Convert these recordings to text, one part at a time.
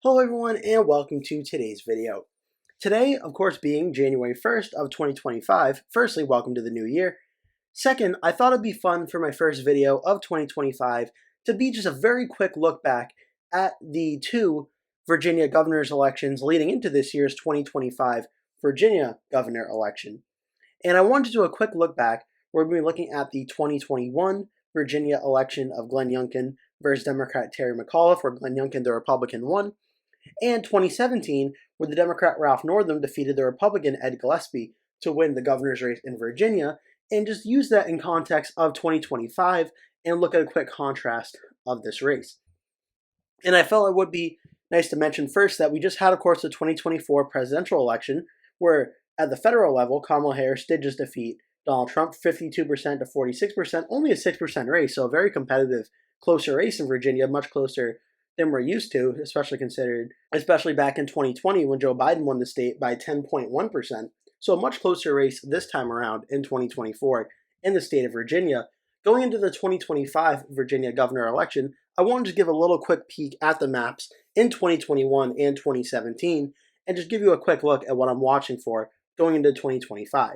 Hello everyone and welcome to today's video. Today, of course, being January 1st of 2025, firstly, welcome to the new year. Second, I thought it'd be fun for my first video of 2025 to be just a very quick look back at the two Virginia governor's elections leading into this year's 2025 Virginia governor election. And I wanted to do a quick look back. We're going to be looking at the 2021 Virginia election of Glenn Youngkin versus Democrat Terry McAuliffe, where Glenn Youngkin, the Republican, won, and 2017, where the Democrat Ralph Northam defeated the Republican Ed Gillespie to win the governor's race in Virginia, and just use that in context of 2025 and look at a quick contrast of this race. And I felt it would be nice to mention first that we just had, of course, the 2024 presidential election, where at the federal level, Kamala Harris did just defeat Donald Trump 52% to 46%, only a 6% race, so a very competitive, closer race in Virginia, much closer than we're used to, especially back in 2020 when Joe Biden won the state by 10.1%. So a much closer race this time around in 2024 in the state of Virginia. Going into the 2025 Virginia governor election, I wanted to give a little quick peek at the maps in 2021 and 2017 and just give you a quick look at what I'm watching for going into 2025.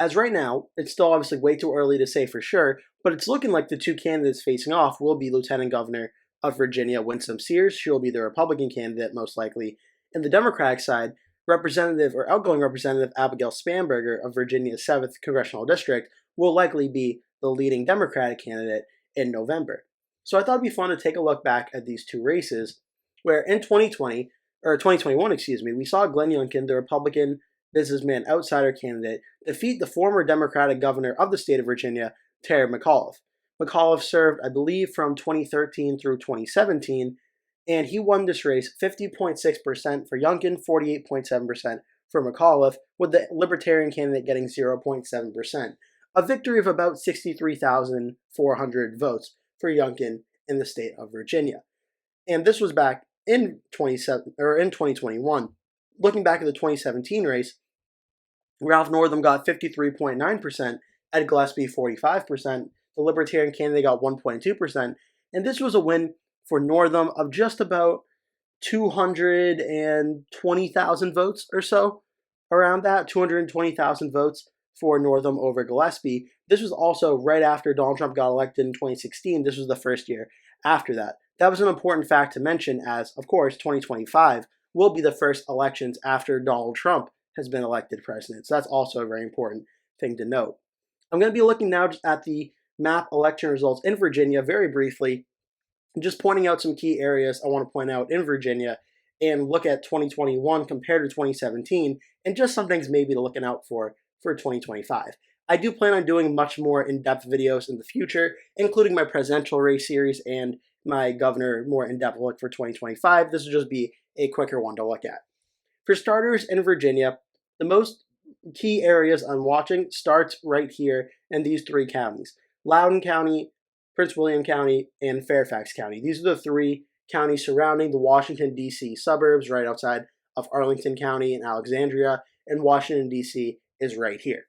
As right now, it's still obviously way too early to say for sure, but it's looking like the two candidates facing off will be Lieutenant Governor of Virginia, Winsome Sears. She will be the Republican candidate, most likely. And the Democratic side, outgoing Representative Abigail Spanberger of Virginia's 7th Congressional District will likely be the leading Democratic candidate in November. So I thought it'd be fun to take a look back at these two races, where in 2021, we saw Glenn Youngkin, the Republican businessman outsider candidate, defeat the former Democratic governor of the state of Virginia, Terry McAuliffe. McAuliffe served, I believe, from 2013 through 2017, and he won this race 50.6% for Youngkin, 48.7% for McAuliffe, with the Libertarian candidate getting 0.7%. A victory of about 63,400 votes for Youngkin in the state of Virginia. And this was back in 2021. Looking back at the 2017 race, Ralph Northam got 53.9%, Ed Gillespie 45%, the Libertarian candidate got 1.2%, and this was a win for Northam of just about 220,000 votes or so, around that, 220,000 votes for Northam over Gillespie. This was also right after Donald Trump got elected in 2016. This was the first year after that. That was an important fact to mention as, of course, 2025 will be the first elections after Donald Trump has been elected president. So that's also a very important thing to note. I'm going to be looking now just at the map election results in Virginia very briefly, just pointing out some key areas I want to point out in Virginia and look at 2021 compared to 2017 and just some things maybe to looking out for 2025. I do plan on doing much more in-depth videos in the future, including my presidential race series and my governor more in-depth look for 2025. This will just be a quicker one to look at. For starters, in Virginia, the most key areas I'm watching starts right here in these three counties: Loudoun County, Prince William County, and Fairfax County. These are the three counties surrounding the Washington, D.C. suburbs right outside of Arlington County and Alexandria, and Washington, D.C. is right here.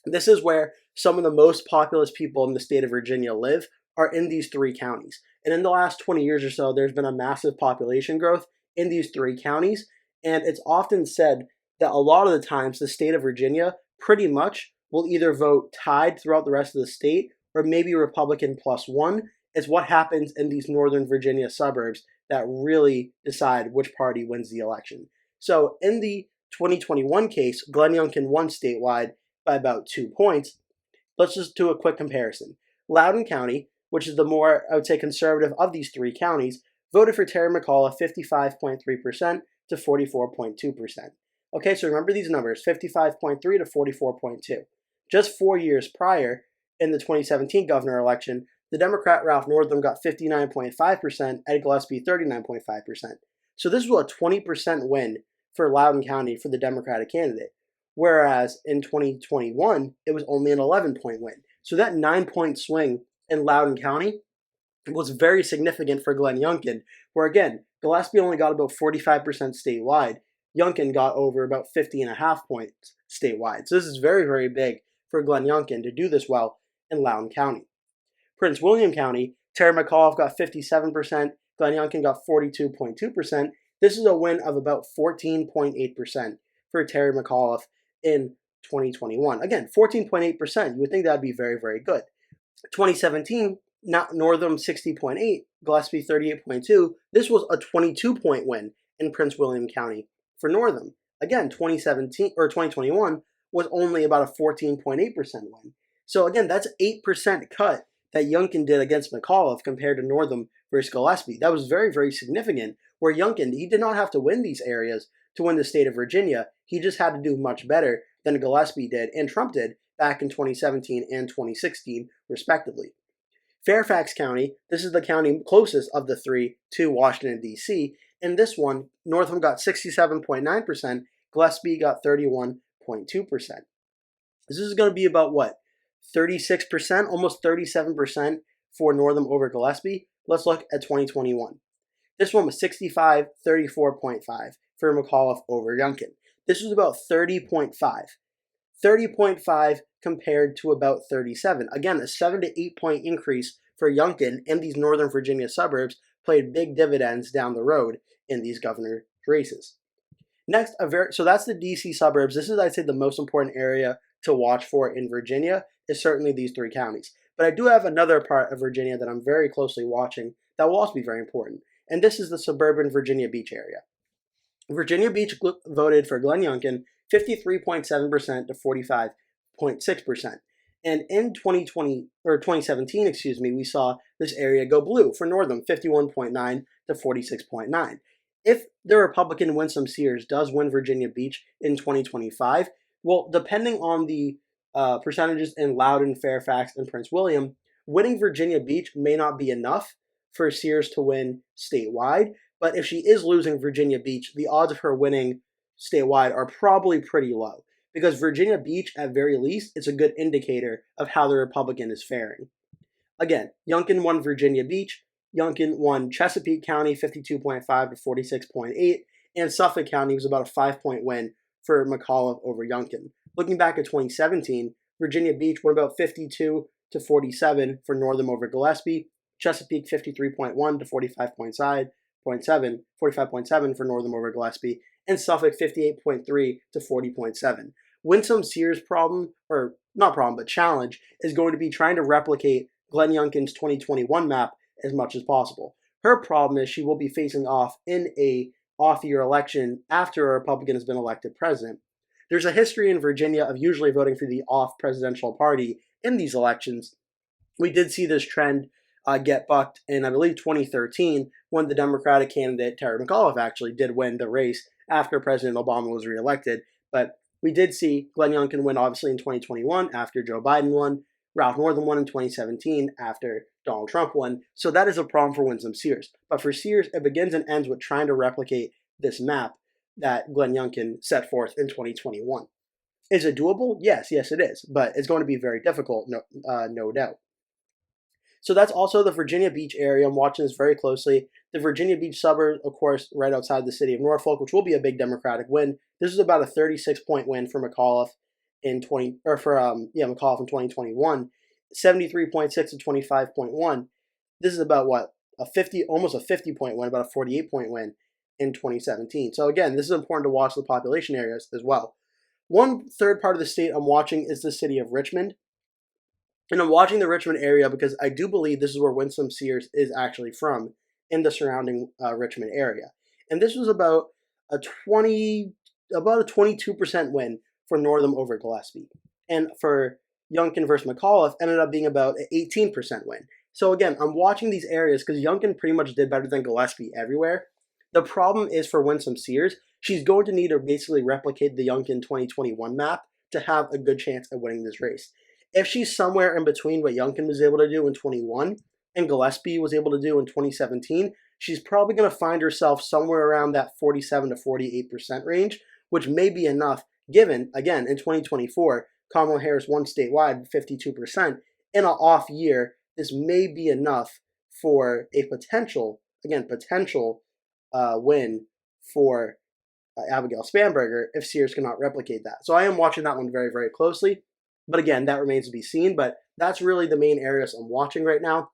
This is where some of the most populous people in the state of Virginia live, are in these three counties. And in the last 20 years or so, there's been a massive population growth in these three counties, and it's often said that a lot of the times the state of Virginia pretty much will either vote tied throughout the rest of the state or maybe Republican +1. It's what happens in these Northern Virginia suburbs that really decide which party wins the election. So in the 2021 case, Glenn Youngkin won statewide by about 2 points. Let's just do a quick comparison. Loudoun County, which is the more, I would say, conservative of these three counties, voted for Terry McAuliffe 55.3% to 44.2%. Okay, so remember these numbers, 55.3 to 44.2. Just 4 years prior, in the 2017 governor election, the Democrat Ralph Northam got 59.5%, Ed Gillespie 39.5%. So this was a 20% win for Loudoun County for the Democratic candidate, whereas in 2021, it was only an 11-point win. So that 9-point swing in Loudoun County was very significant for Glenn Youngkin, where again, Gillespie only got about 45% statewide. Youngkin got over about 50.5 points statewide. So this is very, very big for Glenn Youngkin to do this well in Loudoun County. Prince William County, Terry McAuliffe got 57%, Glenn Youngkin got 42.2%. This is a win of about 14.8% for Terry McAuliffe in 2021. Again, 14.8%. You would think that would be very, very good. 2017, Northam 60.8, Gillespie 38.2. This was a 22-point win in Prince William County for Northam. Again, 2017 or 2021 was only about a 14.8% win. So again, that's 8% cut that Youngkin did against McAuliffe compared to Northam versus Gillespie. That was very, very significant, where Youngkin, he did not have to win these areas to win the state of Virginia. He just had to do much better than Gillespie did and Trump did back in 2017 and 2016, respectively. Fairfax County, this is the county closest of the three to Washington, D.C. In this one, Northam got 67.9%, Gillespie got 31.2%. This is going to be about what? 36%, almost 37% for Northam over Gillespie. Let's look at 2021. This one was 65, 34.5 for McAuliffe over Youngkin. This was about 30.5. 30.5 compared to about 37. Again, a 7 to 8 point increase for Youngkin in these Northern Virginia suburbs played big dividends down the road in these governor races. Next, so that's the DC suburbs. This is, I'd say, the most important area to watch for in Virginia is certainly these three counties. But I do have another part of Virginia that I'm very closely watching that will also be very important, and this is the suburban Virginia Beach area. Virginia Beach voted for Glenn Youngkin 53.7% to 45.6%. And in 2017, we saw this area go blue for Northam, 51.9 to 46.9. If the Republican Winsome Sears does win Virginia Beach in 2025, well, depending on the percentages in Loudoun, Fairfax, and Prince William, winning Virginia Beach may not be enough for Sears to win statewide. But if she is losing Virginia Beach, the odds of her winning statewide are probably pretty low, because Virginia Beach, at very least, is a good indicator of how the Republican is faring. Again, Youngkin won Virginia Beach. Youngkin won Chesapeake County 52.5 to 46.8, and Suffolk County was about a 5-point win for McAuliffe over Youngkin. Looking back at 2017, Virginia Beach won about 52 to 47 for Northam over Gillespie. Chesapeake 53.1 to 45.7 for Northam over Gillespie, and Suffolk 58.3 to 40.7. Winsome Sears' challenge is going to be trying to replicate Glenn Youngkin's 2021 map as much as possible. Her problem is she will be facing off in a off-year election after a Republican has been elected president. There's a history in Virginia of usually voting for the off-presidential party in these elections. We did see this trend get bucked in, I believe, 2013, when the Democratic candidate, Terry McAuliffe, actually did win the race after President Obama was reelected. But we did see Glenn Youngkin win, obviously, in 2021 after Joe Biden won. Ralph Northam won in 2017 after Donald Trump won. So that is a problem for Winsome Sears. But for Sears, it begins and ends with trying to replicate this map that Glenn Youngkin set forth in 2021. Is it doable? Yes, it is. But it's going to be very difficult, no doubt. So that's also the Virginia Beach area. I'm watching this very closely. The Virginia Beach suburb, of course, right outside the city of Norfolk, which will be a big Democratic win. This is about a 36-point win for McAuliffe in 2021. 73.6 to 25.1. This is about what, almost a 50-point win, about a 48-point win in 2017. So again, this is important to watch the population areas as well. One third part of the state I'm watching is the city of Richmond. And I'm watching the Richmond area because I do believe this is where Winsome Sears is actually from, in the surrounding Richmond area. And this was about a 22% win for Northam over Gillespie. And for Youngkin versus McAuliffe ended up being about an 18% win. So again, I'm watching these areas because Youngkin pretty much did better than Gillespie everywhere. The problem is for Winsome Sears, she's going to need to basically replicate the Youngkin 2021 map to have a good chance at winning this race. If she's somewhere in between what Youngkin was able to do in 21 and Gillespie was able to do in 2017, she's probably going to find herself somewhere around that 47 to 48% range, which may be enough given, again, in 2024, Kamala Harris won statewide 52%. In an off year, this may be enough for a potential win for Abigail Spanberger if Sears cannot replicate that. So I am watching that one very, very closely. But again, that remains to be seen. But that's really the main areas I'm watching right now.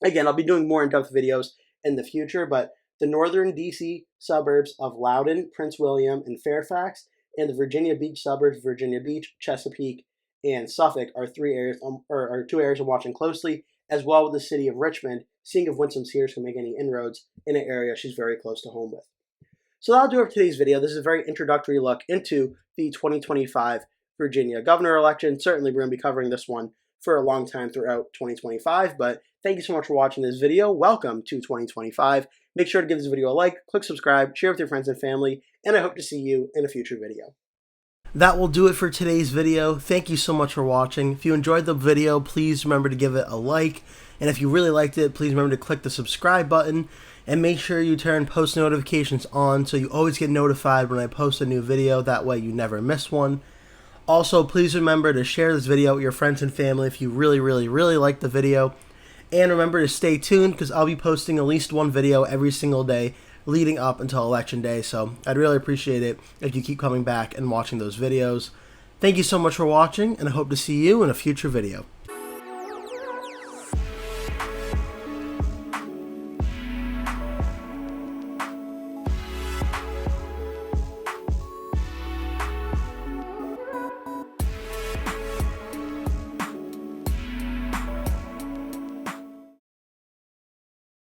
Again, I'll be doing more in-depth videos in the future, but the northern DC suburbs of Loudoun, Prince William, and Fairfax, and the Virginia Beach suburbs, Virginia Beach, Chesapeake, and Suffolk are two areas I'm watching closely, as well with the city of Richmond, seeing if Winsome Sears can make any inroads in an area she's very close to home with. So that'll do it for today's video. This is a very introductory look into the 2025 Virginia governor election. Certainly we're going to be covering this one for a long time throughout 2025, but thank you so much for watching this video. Welcome to 2025. Make sure to give this video a like, click subscribe, share with your friends and family, and I hope to see you in a future video. That will do it for today's video. Thank you so much for watching. If you enjoyed the video, please remember to give it a like. And if you really liked it, please remember to click the subscribe button. And make sure you turn post notifications on so you always get notified when I post a new video. That way you never miss one. Also, please remember to share this video with your friends and family if you really like the video. And remember to stay tuned because I'll be posting at least one video every single day leading up until Election Day. So I'd really appreciate it if you keep coming back and watching those videos. Thank you so much for watching, and I hope to see you in a future video.